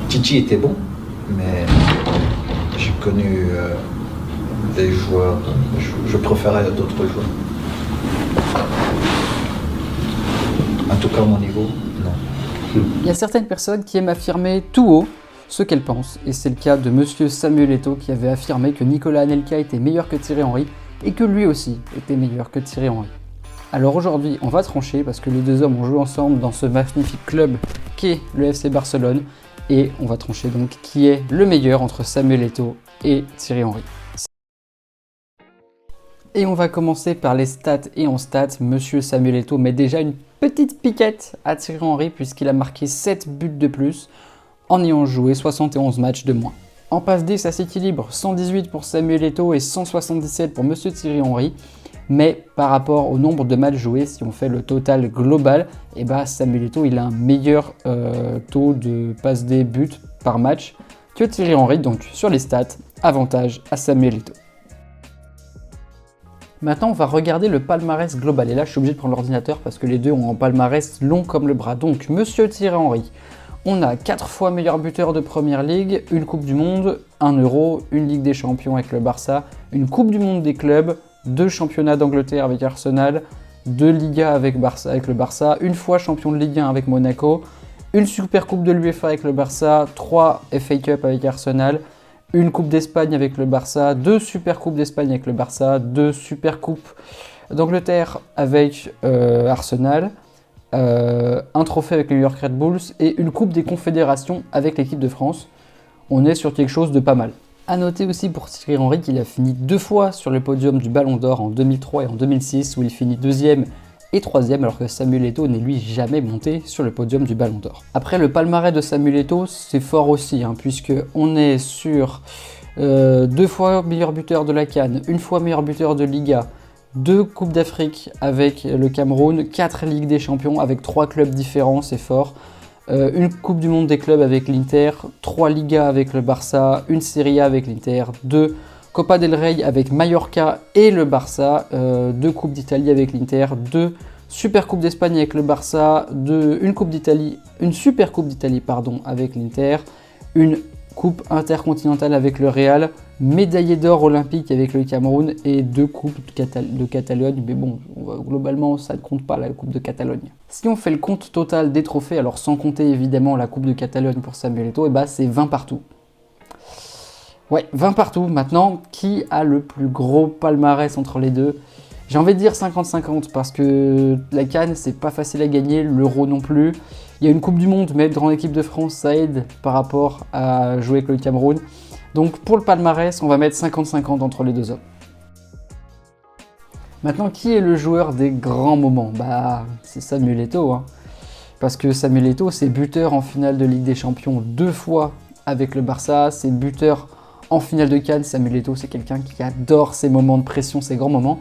Titi était bon, mais j'ai connu des joueurs, je préférais d'autres joueurs. En tout cas, à mon niveau, non. Il y a certaines personnes qui aiment affirmer tout haut ce qu'elles pensent, et c'est le cas de Monsieur Samuel Eto'o qui avait affirmé que Nicolas Anelka était meilleur que Thierry Henry et que lui aussi était meilleur que Thierry Henry. Alors aujourd'hui, on va trancher parce que les deux hommes ont joué ensemble dans ce magnifique club qu'est le FC Barcelone, et on va trancher donc qui est le meilleur entre Samuel Eto'o et Thierry Henry. Et on va commencer par les stats, et en stats, Monsieur Samuel Eto'o met déjà une petite piquette à Thierry Henry puisqu'il a marqué 7 buts de plus en ayant joué 71 matchs de moins. En passe D, ça s'équilibre, 118 pour Samuel Eto'o et 177 pour Monsieur Thierry Henry. Mais par rapport au nombre de matchs joués, si on fait le total global, et Samuel Eto'o il a un meilleur taux de passe D buts par match que Thierry Henry. Donc sur les stats, avantage à Samuel Eto'o. Maintenant, on va regarder le palmarès global. Et là, je suis obligé de prendre l'ordinateur parce que les deux ont un palmarès long comme le bras. Donc, Monsieur Thierry Henry, on a 4 fois meilleur buteur de Première Ligue, une Coupe du Monde, 1 Euro, une Ligue des Champions avec le Barça, une Coupe du Monde des clubs, 2 championnats d'Angleterre avec Arsenal, 2 Ligas avec le Barça, une fois champion de Ligue 1 avec Monaco, une Super Coupe de l'UEFA avec le Barça, 3 FA Cup avec Arsenal, une Coupe d'Espagne avec le Barça, 2 Super Coupes d'Espagne avec le Barça, 2 Super Coupes d'Angleterre avec Arsenal, un trophée avec les New York Red Bulls et une Coupe des Confédérations avec l'équipe de France. On est sur quelque chose de pas mal. A noter aussi pour Thierry Henry qu'il a fini 2 fois sur le podium du Ballon d'Or en 2003 et en 2006 où il finit 2e et 3e alors que Samuel Eto'o n'est lui jamais monté sur le podium du Ballon d'Or. Après le palmarès de Samuel Eto'o c'est fort aussi puisque on est sur 2 fois meilleur buteur de la CAN, 1 fois meilleur buteur de Liga, 2 Coupes d'Afrique avec le Cameroun, 4 Ligues des Champions avec 3 clubs différents, c'est fort. Une Coupe du Monde des clubs avec l'Inter, 3 Ligas avec le Barça, une Serie A avec l'Inter, 2 Copa del Rey avec Mallorca et le Barça, 2 Coupes d'Italie avec l'Inter, 2 Super Coupe d'Espagne avec le Barça, une Super Coupe d'Italie avec l'Inter, une Coupe intercontinentale avec le Real, médaillé d'or olympique avec le Cameroun et 2 coupes de Catalogne. Mais bon, globalement, ça ne compte pas la Coupe de Catalogne. Si on fait le compte total des trophées, alors sans compter évidemment la Coupe de Catalogne pour Samuel Eto'o, c'est 20 partout. Ouais, 20 partout. Maintenant, qui a le plus gros palmarès entre les deux ? J'ai envie de dire 50-50 parce que la CAN, c'est pas facile à gagner, l'Euro non plus. Il y a une Coupe du Monde, mais être dans l'équipe de France, ça aide par rapport à jouer avec le Cameroun. Donc pour le palmarès, on va mettre 50-50 entre les deux hommes. Maintenant, qui est le joueur des grands moments ? C'est Samuel Eto'o. Parce que Samuel Eto'o, c'est buteur en finale de Ligue des Champions 2 fois avec le Barça, c'est buteur en finale de CAN. Samuel Eto'o, c'est quelqu'un qui adore ces moments de pression, ces grands moments.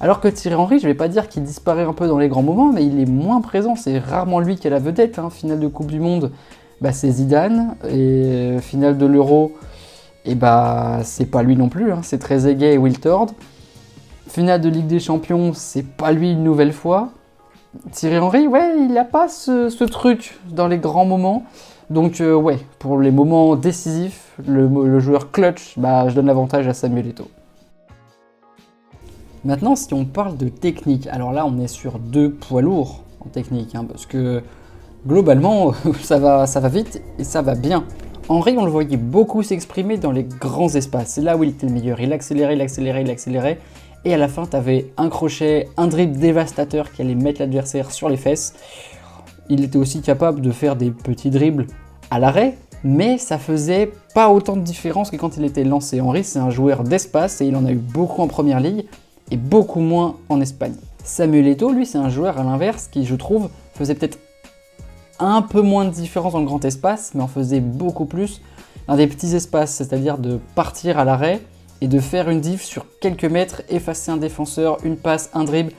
Alors que Thierry Henry, je ne vais pas dire qu'il disparaît un peu dans les grands moments, mais il est moins présent. C'est rarement lui qui est la vedette. Finale de Coupe du Monde, c'est Zidane. Et finale de l'Euro, c'est pas lui non plus. C'est Trezeguet et Wiltord. Finale de Ligue des Champions, c'est pas lui une nouvelle fois. Thierry Henry, il n'a pas ce truc dans les grands moments. Donc pour les moments décisifs, le joueur clutch, je donne l'avantage à Samuel Eto'o. Maintenant, si on parle de technique, alors là, on est sur 2 poids lourds en technique, parce que globalement, ça va vite et ça va bien. Henry, on le voyait beaucoup s'exprimer dans les grands espaces. C'est là où il était le meilleur. Il accélérait. Et à la fin, tu avais un crochet, un dribble dévastateur qui allait mettre l'adversaire sur les fesses. Il était aussi capable de faire des petits dribbles à l'arrêt, mais ça faisait pas autant de différence que quand il était lancé. Henry, c'est un joueur d'espace et il en a eu beaucoup en Première Ligue et beaucoup moins en Espagne. Samuel Eto'o, lui, c'est un joueur à l'inverse qui, je trouve, faisait peut-être un peu moins de différence dans le grand espace, mais en faisait beaucoup plus dans des petits espaces, c'est-à-dire de partir à l'arrêt et de faire une diff sur quelques mètres, effacer un défenseur, une passe, un dribble.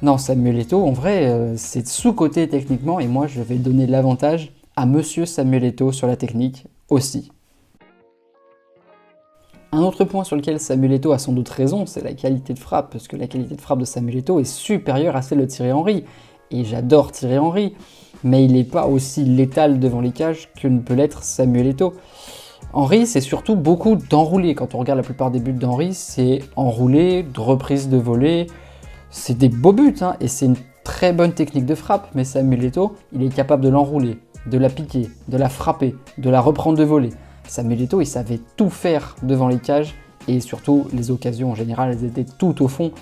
Non, Samuel Eto'o, en vrai, c'est sous-coté techniquement, et moi, je vais donner l'avantage à Monsieur Samuel Eto'o sur la technique aussi. Un autre point sur lequel Samuel Eto'o a sans doute raison, c'est la qualité de frappe, parce que la qualité de frappe de Samuel Eto'o est supérieure à celle de Thierry Henry. Et j'adore Thierry Henry, mais il n'est pas aussi létal devant les cages que ne peut l'être Samuel Eto'o. Henry, c'est surtout beaucoup d'enroulés. Quand on regarde la plupart des buts d'Henry, c'est enroulé, de reprise de volée. C'est des beaux buts, hein, et c'est une très bonne technique de frappe. Mais Samuel Eto'o, il est capable de l'enrouler, de la piquer, de la frapper, de la reprendre de volée. Samuel Eto'o, il savait tout faire devant les cages. Et surtout, les occasions en général, elles étaient tout au fond.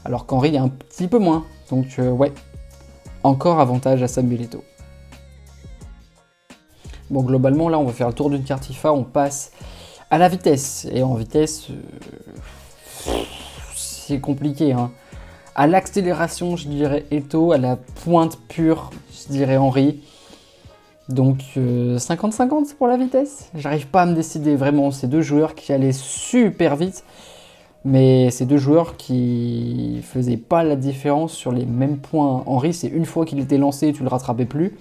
Alors qu'Henry, un petit peu moins. Donc ouais, encore avantage à Samuel Eto'o. Bon, globalement, là, on va faire le tour d'une carte FIFA, on passe à la vitesse. Et en vitesse, c'est compliqué, hein. À l'accélération, je dirais Eto'o, à la pointe pure, je dirais Henry. Donc 50-50 pour la vitesse. J'arrive pas à me décider vraiment, ces deux joueurs qui allaient super vite. Mais ces deux joueurs qui faisaient pas la différence sur les mêmes points. Henry, c'est une fois qu'il était lancé, tu le rattrapais plus.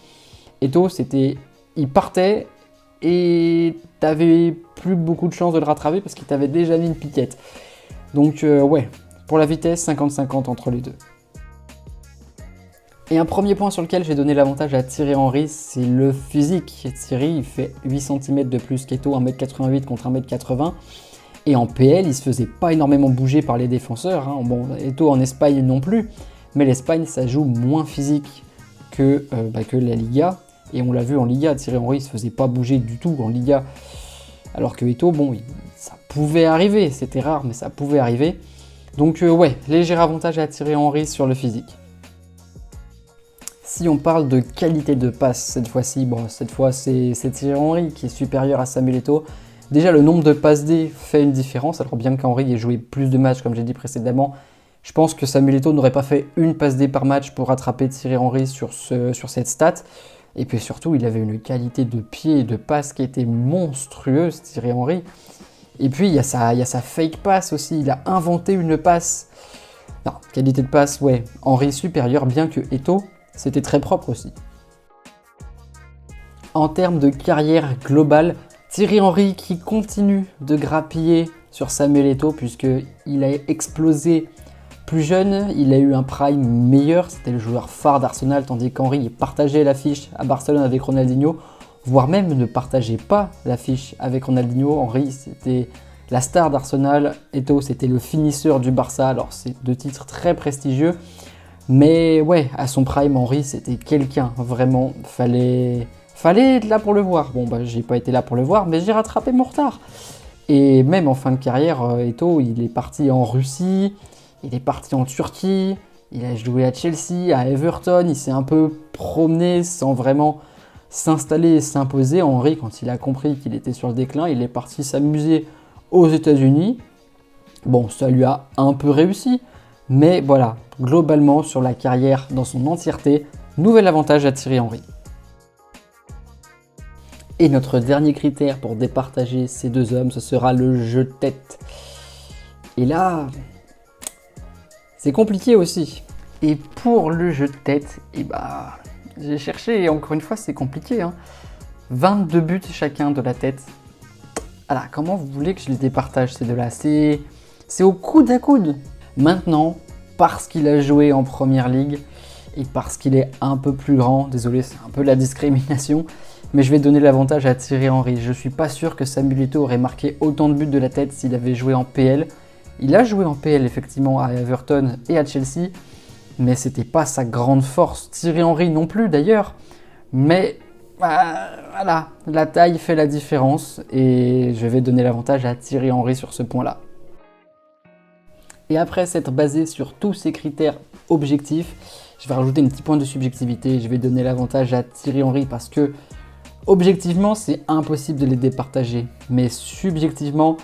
Eto'o, c'était... il partait et t'avais plus beaucoup de chances de le rattraper parce qu'il t'avait déjà mis une piquette. Donc ouais, pour la vitesse, 50-50 entre les deux. Et un premier point sur lequel j'ai donné l'avantage à Thierry Henry, c'est le physique. Thierry, il fait 8 cm de plus qu'Eto'o, 1m88 contre 1m80. Et en PL, il se faisait pas énormément bouger par les défenseurs, hein. Bon, Eto'o en Espagne non plus, mais l'Espagne, ça joue moins physique que la Liga. Et on l'a vu en Liga, Thierry Henry ne se faisait pas bouger du tout en Liga. Alors que Eto'o, bon, ça pouvait arriver, c'était rare, mais ça pouvait arriver. Donc ouais, léger avantage à Thierry Henry sur le physique. Si on parle de qualité de passe, cette fois-ci, bon, cette fois c'est Thierry Henry qui est supérieur à Samuel Eto'o. Déjà, le nombre de passes D fait une différence, alors bien qu'Henry ait joué plus de matchs, comme j'ai dit précédemment, je pense que Samuel Eto'o n'aurait pas fait une passe D par match pour rattraper Thierry Henry sur cette stat. Et puis surtout, il avait une qualité de pied et de passe qui était monstrueuse, Thierry Henry. Et puis, il y a sa fake pass aussi, il a inventé une passe. Non, qualité de passe, ouais, Henry supérieur, bien que Eto'o, c'était très propre aussi. En termes de carrière globale, Thierry Henry qui continue de grappiller sur Samuel Eto'o puisqu'il a explosé plus jeune, il a eu un prime meilleur, c'était le joueur phare d'Arsenal, tandis qu'Henry partageait l'affiche à Barcelone avec Ronaldinho, voire même ne partageait pas l'affiche avec Ronaldinho. Henry, c'était la star d'Arsenal, Eto'o, c'était le finisseur du Barça, alors c'est deux titres très prestigieux, mais ouais, à son prime, Henry, c'était quelqu'un, vraiment, fallait être là pour le voir. Bon, j'ai pas été là pour le voir, mais j'ai rattrapé mon retard. Et même en fin de carrière, Eto'o, il est parti en Russie, il est parti en Turquie, il a joué à Chelsea, à Everton, il s'est un peu promené sans vraiment s'installer et s'imposer. Henry, quand il a compris qu'il était sur le déclin, il est parti s'amuser aux États-Unis. Bon, ça lui a un peu réussi, mais voilà, globalement, sur la carrière dans son entièreté, nouvel avantage à Thierry Henry. Et notre dernier critère pour départager ces deux hommes, ce sera le jeu de tête. Et là, c'est compliqué aussi. Et pour le jeu de tête, j'ai cherché, et encore une fois, c'est compliqué, hein. 22 buts chacun de la tête. Alors, comment vous voulez que je les départage ces deux-là? C'est au coude à coude. Maintenant, parce qu'il a joué en Première Ligue, et parce qu'il est un peu plus grand, désolé, c'est un peu la discrimination, mais je vais donner l'avantage à Thierry Henry. Je suis pas sûr que Samuel Eto'o aurait marqué autant de buts de la tête s'il avait joué en PL. Il a joué en PL effectivement à Everton et à Chelsea, mais c'était pas sa grande force. Thierry Henry non plus d'ailleurs, mais voilà, la taille fait la différence et je vais donner l'avantage à Thierry Henry sur ce point-là. Et après s'être basé sur tous ces critères objectifs, je vais rajouter un petit point de subjectivité. Je vais donner l'avantage à Thierry Henry parce que objectivement, c'est impossible de les départager. Mais subjectivement,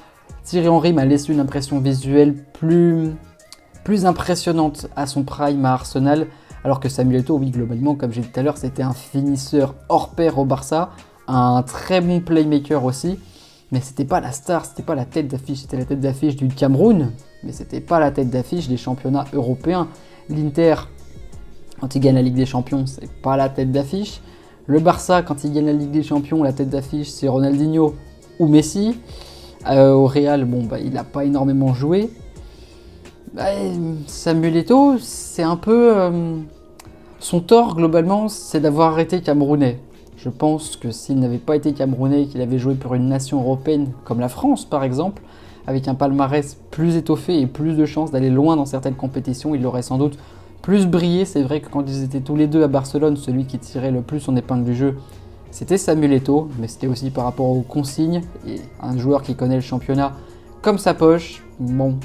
Thierry Henry m'a laissé une impression visuelle plus impressionnante à son prime à Arsenal. Alors que Samuel Eto'o, oui, globalement, comme j'ai dit tout à l'heure, c'était un finisseur hors pair au Barça. Un très bon playmaker aussi. Mais c'était pas la star, c'était pas la tête d'affiche. C'était la tête d'affiche du Cameroun. Mais c'était pas la tête d'affiche des championnats européens. L'Inter, quand il gagne la Ligue des Champions, c'est pas la tête d'affiche. Le Barça, quand il gagne la Ligue des Champions, la tête d'affiche, c'est Ronaldinho ou Messi. Au Real, il n'a pas énormément joué. Samuel Eto'o, c'est un peu... Son tort, globalement, c'est d'avoir arrêté camerounais. Je pense que s'il n'avait pas été camerounais, qu'il avait joué pour une nation européenne comme la France par exemple, avec un palmarès plus étoffé et plus de chances d'aller loin dans certaines compétitions, il aurait sans doute plus brillé. C'est vrai que quand ils étaient tous les deux à Barcelone, celui qui tirait le plus son épingle du jeu, c'était Samuel Eto'o, mais c'était aussi par rapport aux consignes, et un joueur qui connaît le championnat comme sa poche. Bon,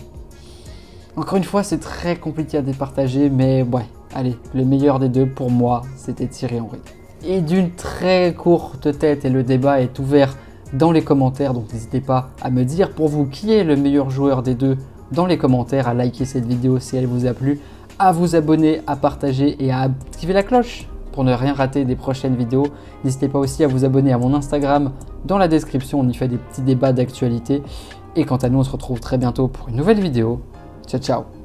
encore une fois, c'est très compliqué à départager, mais ouais, allez, le meilleur des deux pour moi, c'était Thierry Henry. Et d'une très courte tête, et le débat est ouvert dans les commentaires, donc n'hésitez pas à me dire pour vous qui est le meilleur joueur des deux dans les commentaires, à liker cette vidéo si elle vous a plu, à vous abonner, à partager et à activer la cloche pour ne rien rater des prochaines vidéos. N'hésitez pas aussi à vous abonner à mon Instagram dans la description, on y fait des petits débats d'actualité. Et quant à nous, on se retrouve très bientôt pour une nouvelle vidéo. Ciao ciao.